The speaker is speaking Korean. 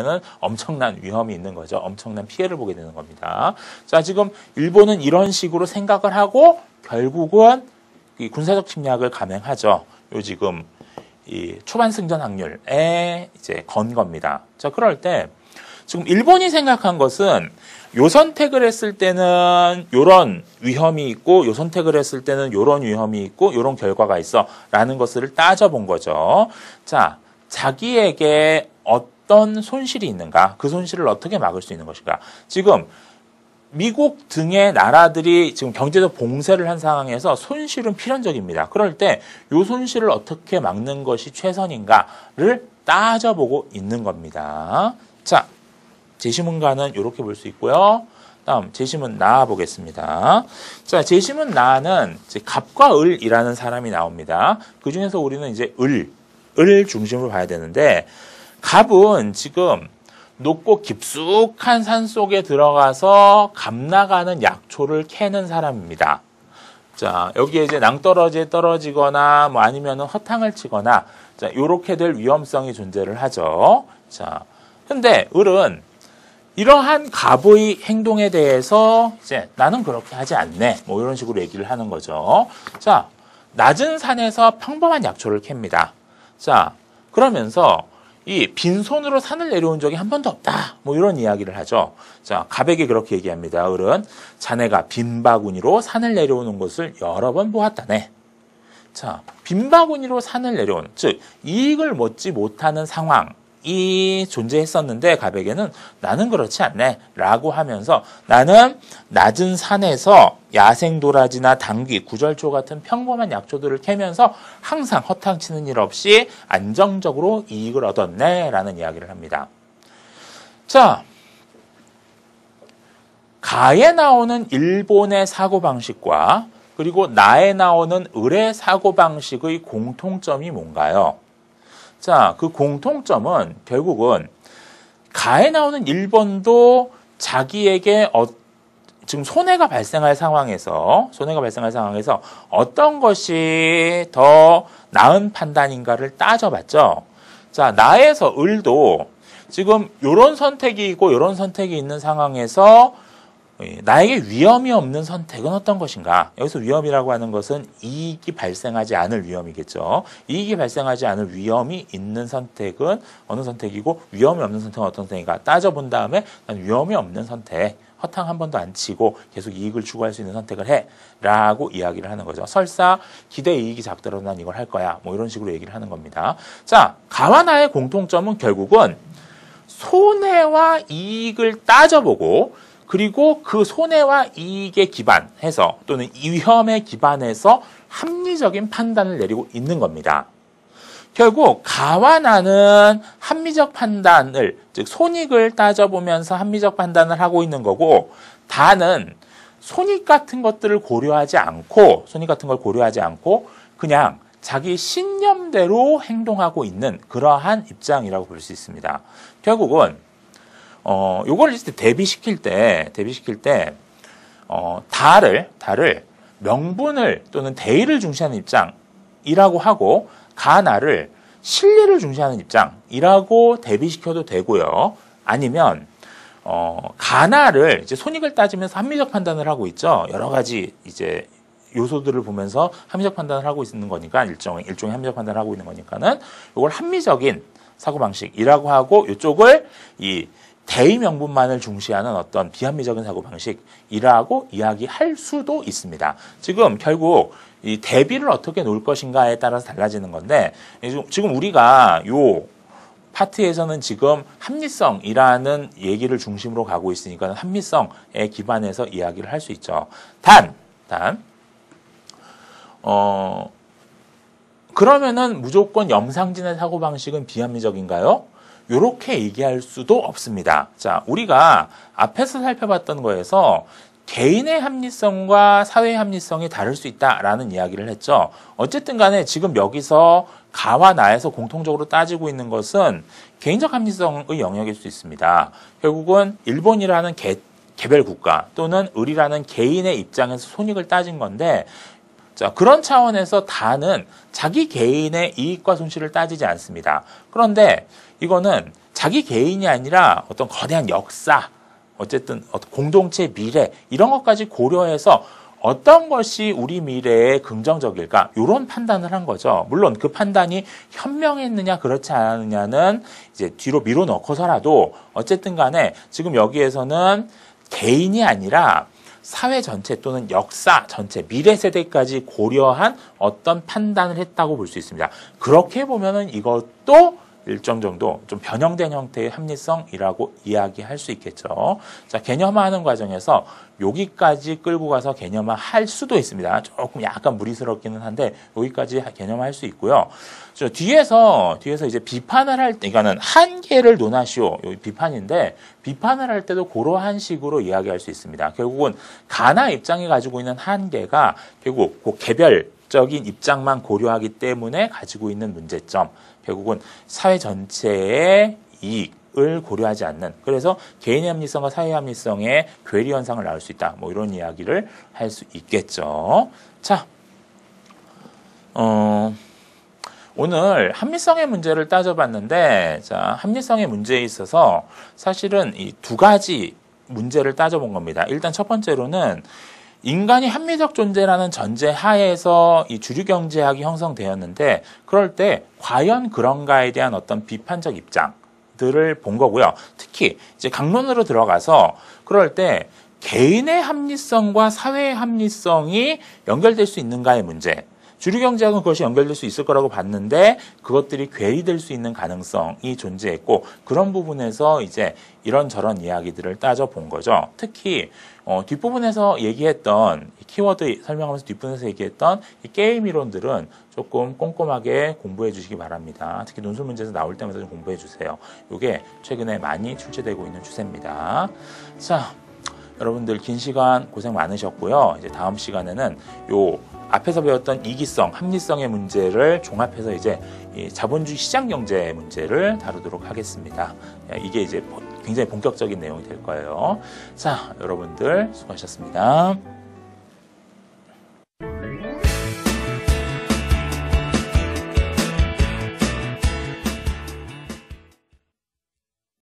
는 엄청난 위험이 있는 거죠. 엄청난 피해를 보게 되는 겁니다. 자, 지금 일본은 이런 식으로 생각을 하고 결국은 이 군사적 침략을 감행하죠. 요 지금 이 초반 승전 확률에 이제 건 겁니다. 자, 그럴 때 지금 일본이 생각한 것은 요 선택을 했을 때는 요런 위험이 있고 요 선택을 했을 때는 요런 위험이 있고 요런 결과가 있어 라는 것을 따져본 거죠. 자, 자기에게 어떤 손실이 있는가? 그 손실을 어떻게 막을 수 있는 것인가? 지금 미국 등의 나라들이 지금 경제적 봉쇄를 한 상황에서 손실은 필연적입니다. 그럴 때 이 손실을 어떻게 막는 것이 최선인가를 따져보고 있는 겁니다. 자, 제시문가는 이렇게 볼 수 있고요. 다음 제시문 나 보겠습니다. 자, 제시문 나는 이제 갑과 을이라는 사람이 나옵니다. 그 중에서 우리는 이제 을 중심으로 봐야 되는데 갑은 지금 높고 깊숙한 산 속에 들어가서 감나가는 약초를 캐는 사람입니다. 자, 여기에 이제 낭떠러지에 떨어지거나 뭐 아니면은 허탕을 치거나 자, 요렇게 될 위험성이 존재를 하죠. 자, 근데 을은 이러한 갑의 행동에 대해서 이제 나는 그렇게 하지 않네. 뭐 이런 식으로 얘기를 하는 거죠. 자, 낮은 산에서 평범한 약초를 캡니다. 자, 그러면서 이 빈손으로 산을 내려온 적이 한 번도 없다. 뭐 이런 이야기를 하죠. 자, 갑에게 그렇게 얘기합니다. 을은 자네가 빈바구니로 산을 내려오는 것을 여러 번 보았다네. 자, 빈바구니로 산을 내려온, 즉 이익을 얻지 못하는 상황이 존재했었는데 갑에게는 나는 그렇지 않네 라고 하면서 나는 낮은 산에서 야생도라지나 당귀, 구절초 같은 평범한 약초들을 캐면서 항상 허탕치는 일 없이 안정적으로 이익을 얻었네 라는 이야기를 합니다. 자, 가에 나오는 일본의 사고방식과 그리고 나에 나오는 을의 사고방식의 공통점이 뭔가요? 자, 그 공통점은 결국은 가에 나오는 일본도 자기에게 지금 손해가 발생할 상황에서 어떤 것이 더 나은 판단인가를 따져봤죠. 자, 나에서 을도 지금 요런 선택이 있고 요런 선택이 있는 상황에서 나에게 위험이 없는 선택은 어떤 것인가? 여기서 위험이라고 하는 것은 이익이 발생하지 않을 위험이겠죠. 이익이 발생하지 않을 위험이 있는 선택은 어느 선택이고 위험이 없는 선택은 어떤 선택인가? 따져본 다음에 난 위험이 없는 선택, 허탕 한 번도 안 치고 계속 이익을 추구할 수 있는 선택을 해 라고 이야기를 하는 거죠. 설사 기대 이익이 작더라도 난 이걸 할 거야. 뭐 이런 식으로 얘기를 하는 겁니다. 자, 가와 나의 공통점은 결국은 손해와 이익을 따져보고 그리고 그 손해와 이익에 기반해서 또는 위험에 기반해서 합리적인 판단을 내리고 있는 겁니다. 결국 가와 나는 합리적 판단을, 즉 손익을 따져보면서 합리적 판단을 하고 있는 거고 다는 손익 같은 것들을 고려하지 않고 그냥 자기 신념대로 행동하고 있는 그러한 입장이라고 볼 수 있습니다. 결국은 요걸 이제 대비시킬 때 다를 명분을 또는 대의를 중시하는 입장이라고 하고 가나를 실리를 중시하는 입장이라고 대비시켜도 되고요. 아니면 가나를 이제 손익을 따지면서 합리적 판단을 하고 있죠. 여러 가지 이제 요소들을 보면서 합리적 판단을 하고 있는 거니까 일종의 합리적 판단을 하고 있는 거니까는 이걸 합리적인 사고방식이라고 하고 이쪽을 이 대의 명분만을 중시하는 어떤 비합리적인 사고방식이라고 이야기할 수도 있습니다. 지금 결국 이 대비를 어떻게 놓을 것인가에 따라서 달라지는 건데 지금 우리가 요 파트에서는 지금 합리성이라는 얘기를 중심으로 가고 있으니까 합리성에 기반해서 이야기를 할 수 있죠. 그러면은 무조건 염상진의 사고방식은 비합리적인가요? 요렇게 얘기할 수도 없습니다. 자, 우리가 앞에서 살펴봤던 거에서 개인의 합리성과 사회의 합리성이 다를 수 있다라는 이야기를 했죠. 어쨌든 간에 지금 여기서 가와 나에서 공통적으로 따지고 있는 것은 개인적 합리성의 영역일 수 있습니다. 결국은 일본이라는 개별 국가 또는 을이라는 개인의 입장에서 손익을 따진 건데 자, 그런 차원에서 다는 자기 개인의 이익과 손실을 따지지 않습니다. 그런데 이거는 자기 개인이 아니라 어떤 거대한 역사, 어쨌든 공동체 미래 이런 것까지 고려해서 어떤 것이 우리 미래에 긍정적일까? 이런 판단을 한 거죠. 물론 그 판단이 현명했느냐 그렇지 않느냐는 이제 뒤로 밀어넣고서라도 어쨌든 간에 지금 여기에서는 개인이 아니라 사회 전체 또는 역사 전체 미래 세대까지 고려한 어떤 판단을 했다고 볼 수 있습니다. 그렇게 보면은 이것도 일정 정도 좀 변형된 형태의 합리성이라고 이야기할 수 있겠죠. 자, 개념화하는 과정에서 여기까지 끌고 가서 개념화할 수도 있습니다. 조금 약간 무리스럽기는 한데 여기까지 개념화할 수 있고요. 저 뒤에서 이제 비판을 할 때, 이거는 한계를 논하시오. 여기 비판인데 비판을 할 때도 그러한 식으로 이야기할 수 있습니다. 결국은 가나 입장이 가지고 있는 한계가 결국 그 개별적인 입장만 고려하기 때문에 가지고 있는 문제점. 결국은 사회 전체의 이익을 고려하지 않는, 그래서 개인의 합리성과 사회의 합리성의 괴리 현상을 낳을 수 있다. 뭐 이런 이야기를 할 수 있겠죠. 자, 오늘 합리성의 문제를 따져봤는데, 자, 합리성의 문제에 있어서 사실은 이 두 가지 문제를 따져본 겁니다. 일단 첫 번째로는 인간이 합리적 존재라는 전제 하에서 이 주류 경제학이 형성되었는데, 그럴 때 과연 그런가에 대한 어떤 비판적 입장들을 본 거고요. 특히 이제 강론으로 들어가서 그럴 때 개인의 합리성과 사회의 합리성이 연결될 수 있는가의 문제. 주류 경제학은 그것이 연결될 수 있을 거라고 봤는데 그것들이 괴리될 수 있는 가능성이 존재했고, 그런 부분에서 이제 이런저런 이야기들을 따져본 거죠. 특히 뒷부분에서 얘기했던 키워드 설명하면서 뒷부분에서 얘기했던 이 게임 이론들은 조금 꼼꼼하게 공부해 주시기 바랍니다. 특히 논술 문제에서 나올 때마다 좀 공부해 주세요. 이게 최근에 많이 출제되고 있는 추세입니다. 자, 여러분들 긴 시간 고생 많으셨고요. 이제 다음 시간에는 요 앞에서 배웠던 이기성, 합리성의 문제를 종합해서 이제 이 자본주의 시장 경제 문제를 다루도록 하겠습니다. 이게 이제 굉장히 본격적인 내용이 될 거예요. 자, 여러분들 수고하셨습니다.